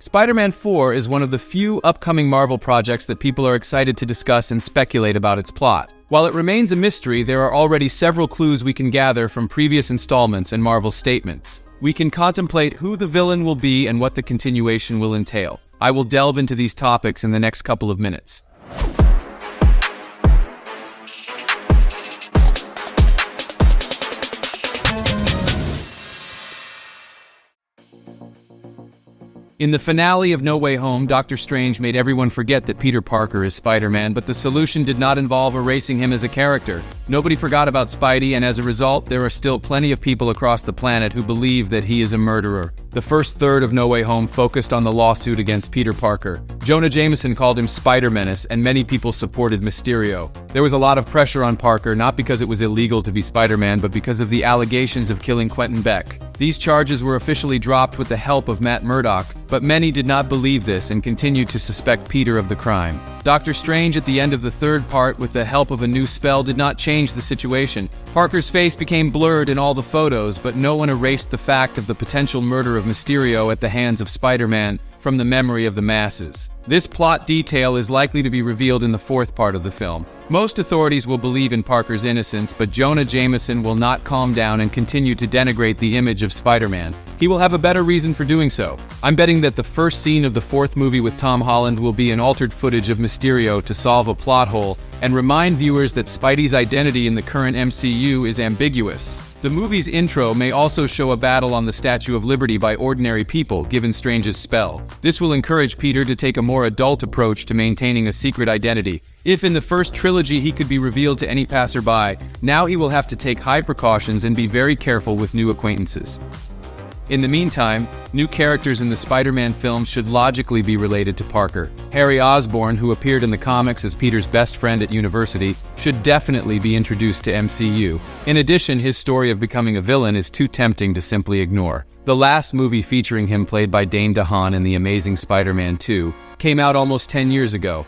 Spider-Man 4 is one of the few upcoming Marvel projects that people are excited to discuss and speculate about its plot. While it remains a mystery, there are already several clues we can gather from previous installments and Marvel's statements. We can contemplate who the villain will be and what the continuation will entail. I will delve into these topics in the next couple of minutes. In the finale of No Way Home, Doctor Strange made everyone forget that Peter Parker is Spider-Man, but the solution did not involve erasing him as a character. Nobody forgot about Spidey, and as a result, there are still plenty of people across the planet who believe that he is a murderer. The first third of No Way Home focused on the lawsuit against Peter Parker. Jonah Jameson called him Spider-Menace, and many people supported Mysterio. There was a lot of pressure on Parker, not because it was illegal to be Spider-Man, but because of the allegations of killing Quentin Beck. These charges were officially dropped with the help of Matt Murdock, but many did not believe this and continued to suspect Peter of the crime. Doctor Strange at the end of the third part, with the help of a new spell, did not change the situation. Parker's face became blurred in all the photos, but no one erased the fact of the potential murder of Mysterio at the hands of Spider-Man from the memory of the masses. This plot detail is likely to be revealed in the fourth part of the film. Most authorities will believe in Parker's innocence, but Jonah Jameson will not calm down and continue to denigrate the image of Spider-Man. He will have a better reason for doing so. I'm betting that the first scene of the fourth movie with Tom Holland will be an altered footage of Mysterio to solve a plot hole and remind viewers that Spidey's identity in the current MCU is ambiguous. The movie's intro may also show a battle on the Statue of Liberty by ordinary people, given Strange's spell. This will encourage Peter to take a more adult approach to maintaining a secret identity. If in the first trilogy he could be revealed to any passerby, now he will have to take high precautions and be very careful with new acquaintances. In the meantime, new characters in the Spider-Man films should logically be related to Parker. Harry Osborn, who appeared in the comics as Peter's best friend at university, should definitely be introduced to MCU. In addition, his story of becoming a villain is too tempting to simply ignore. The last movie featuring him, played by Dane DeHaan in The Amazing Spider-Man 2, came out almost 10 years ago.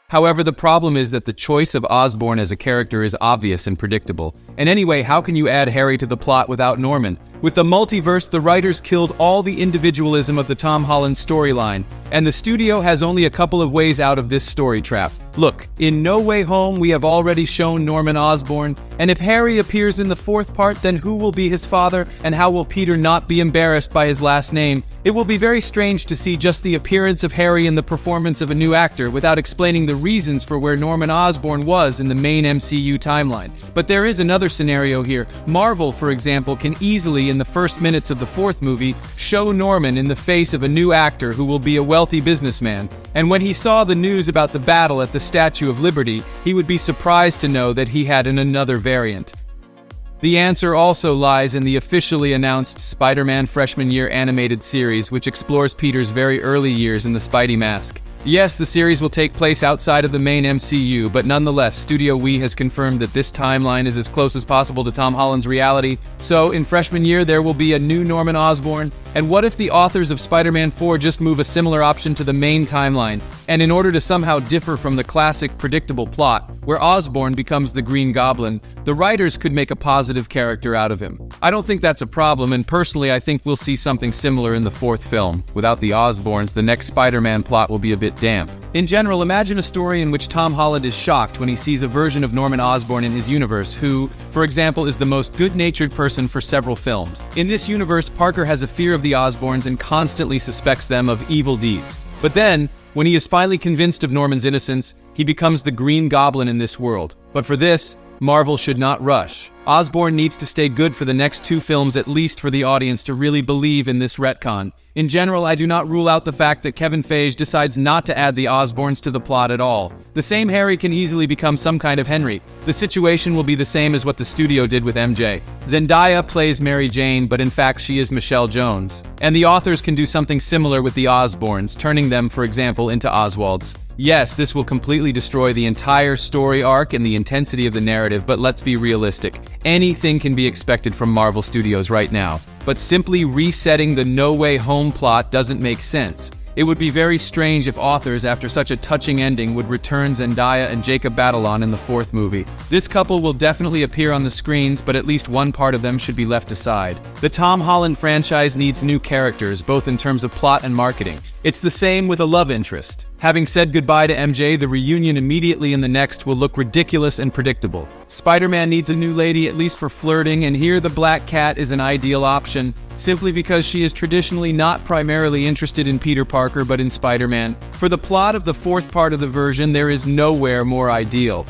However, the problem is that the choice of Osborn as a character is obvious and predictable. And anyway, how can you add Harry to the plot without Norman? With the multiverse, the writers killed all the individualism of the Tom Holland storyline, and the studio has only a couple of ways out of this story trap. Look, in No Way Home, we have already shown Norman Osborn, and if Harry appears in the fourth part, then who will be his father, and how will Peter not be embarrassed by his last name? It will be very strange to see just the appearance of Harry in the performance of a new actor without explaining the reasons for where Norman Osborn was in the main MCU timeline. But there is another scenario here. Marvel, for example, can easily, in the first minutes of the fourth movie, show Norman in the face of a new actor who will be a wealthy businessman. And when he saw the news about the battle at the Statue of Liberty, he would be surprised to know that he had another variant. The answer also lies in the officially announced Spider-Man Freshman Year animated series, which explores Peter's very early years in the Spidey mask. Yes, the series will take place outside of the main MCU, but nonetheless, Studio Wii has confirmed that this timeline is as close as possible to Tom Holland's reality. So, in Freshman Year, there will be a new Norman Osborn. And what if the authors of Spider-Man 4 just move a similar option to the main timeline? And in order to somehow differ from the classic predictable plot, where Osborn becomes the Green Goblin, the writers could make a positive character out of him. I don't think that's a problem, and personally I think we'll see something similar in the fourth film. Without the Osborns, the next Spider-Man plot will be a bit damp. In general, imagine a story in which Tom Holland is shocked when he sees a version of Norman Osborn in his universe who, for example, is the most good-natured person for several films. In this universe, Parker has a fear of the Osborns and constantly suspects them of evil deeds. But then, when he is finally convinced of Norman's innocence, he becomes the Green Goblin in this world. But for this, Marvel should not rush. Osborn needs to stay good for the next two films, at least for the audience to really believe in this retcon. In general, I do not rule out the fact that Kevin Feige decides not to add the Osborns to the plot at all. The same Harry can easily become some kind of Henry. The situation will be the same as what the studio did with MJ. Zendaya plays Mary Jane, but in fact she is Michelle Jones. And the authors can do something similar with the Osborns, turning them, for example, into Oswalds. Yes, this will completely destroy the entire story arc and the intensity of the narrative, but let's be realistic. Anything can be expected from Marvel Studios right now. But simply resetting the No Way Home plot doesn't make sense. It would be very strange if authors, after such a touching ending, would return Zendaya and Jacob Batalon in the fourth movie. This couple will definitely appear on the screens, but at least one part of them should be left aside. The Tom Holland franchise needs new characters, both in terms of plot and marketing. It's the same with a love interest. Having said goodbye to MJ, the reunion immediately in the next will look ridiculous and predictable. Spider-Man needs a new lady, at least for flirting, and here the Black Cat is an ideal option, simply because she is traditionally not primarily interested in Peter Parker but in Spider-Man. For the plot of the fourth part of the version, there is nowhere more ideal.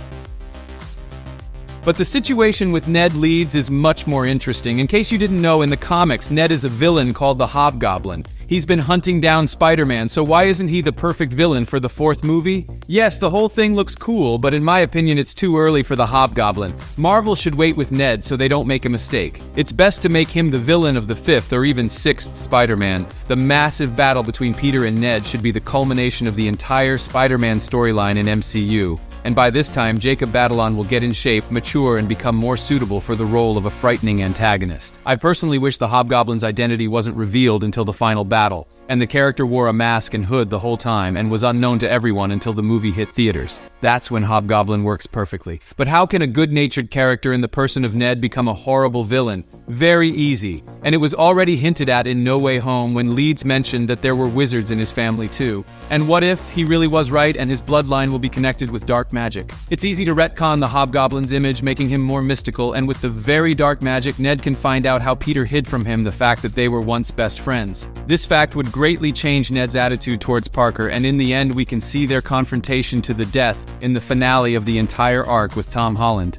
But the situation with Ned Leeds is much more interesting. In case you didn't know, in the comics, Ned is a villain called the Hobgoblin. He's been hunting down Spider-Man, so why isn't he the perfect villain for the fourth movie? Yes, the whole thing looks cool, but in my opinion it's too early for the Hobgoblin. Marvel should wait with Ned so they don't make a mistake. It's best to make him the villain of the fifth or even sixth Spider-Man. The massive battle between Peter and Ned should be the culmination of the entire Spider-Man storyline in MCU. And by this time, Jacob Batalon will get in shape, mature, and become more suitable for the role of a frightening antagonist. I personally wish the Hobgoblin's identity wasn't revealed until the final battle, and the character wore a mask and hood the whole time and was unknown to everyone until the movie hit theaters. That's when Hobgoblin works perfectly. But how can a good-natured character in the person of Ned become a horrible villain? Very easy. And it was already hinted at in No Way Home when Leeds mentioned that there were wizards in his family too. And what if he really was right and his bloodline will be connected with dark magic? It's easy to retcon the Hobgoblin's image, making him more mystical, and with the very dark magic, Ned can find out how Peter hid from him the fact that they were once best friends. This fact would greatly change Ned's attitude towards Parker, and in the end we can see their confrontation to the death in the finale of the entire arc with Tom Holland.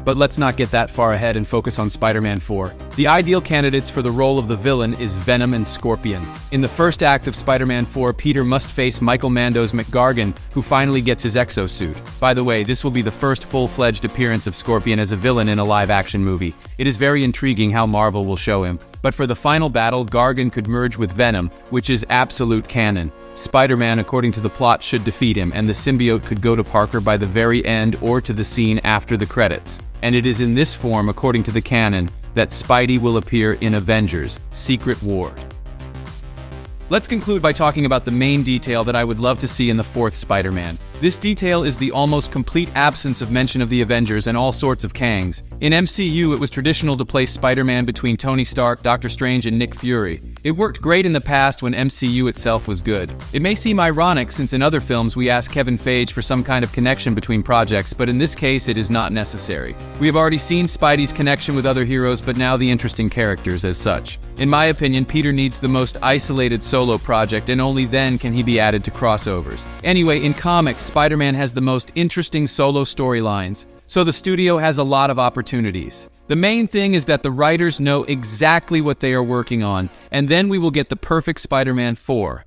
But let's not get that far ahead and focus on Spider-Man 4. The ideal candidates for the role of the villain is Venom and Scorpion. In the first act of Spider-Man 4, Peter must face Michael Mando's McGargan, who finally gets his exosuit. By the way, this will be the first full-fledged appearance of Scorpion as a villain in a live-action movie. It is very intriguing how Marvel will show him. But for the final battle, Gargan could merge with Venom, which is absolute canon. Spider-Man, according to the plot, should defeat him, and the symbiote could go to Parker by the very end or to the scene after the credits. And it is in this form, according to the canon, that Spidey will appear in Avengers: Secret War. Let's conclude by talking about the main detail that I would love to see in the fourth Spider-Man. This detail is the almost complete absence of mention of the Avengers and all sorts of Kangs. In MCU, it was traditional to place Spider-Man between Tony Stark, Doctor Strange, and Nick Fury. It worked great in the past when MCU itself was good. It may seem ironic since in other films we ask Kevin Feige for some kind of connection between projects, but in this case it is not necessary. We have already seen Spidey's connection with other heroes, but now the interesting characters as such. In my opinion, Peter needs the most isolated solo project, and only then can he be added to crossovers. Anyway, in comics, Spider-Man has the most interesting solo storylines, so the studio has a lot of opportunities. The main thing is that the writers know exactly what they are working on, and then we will get the perfect Spider-Man 4.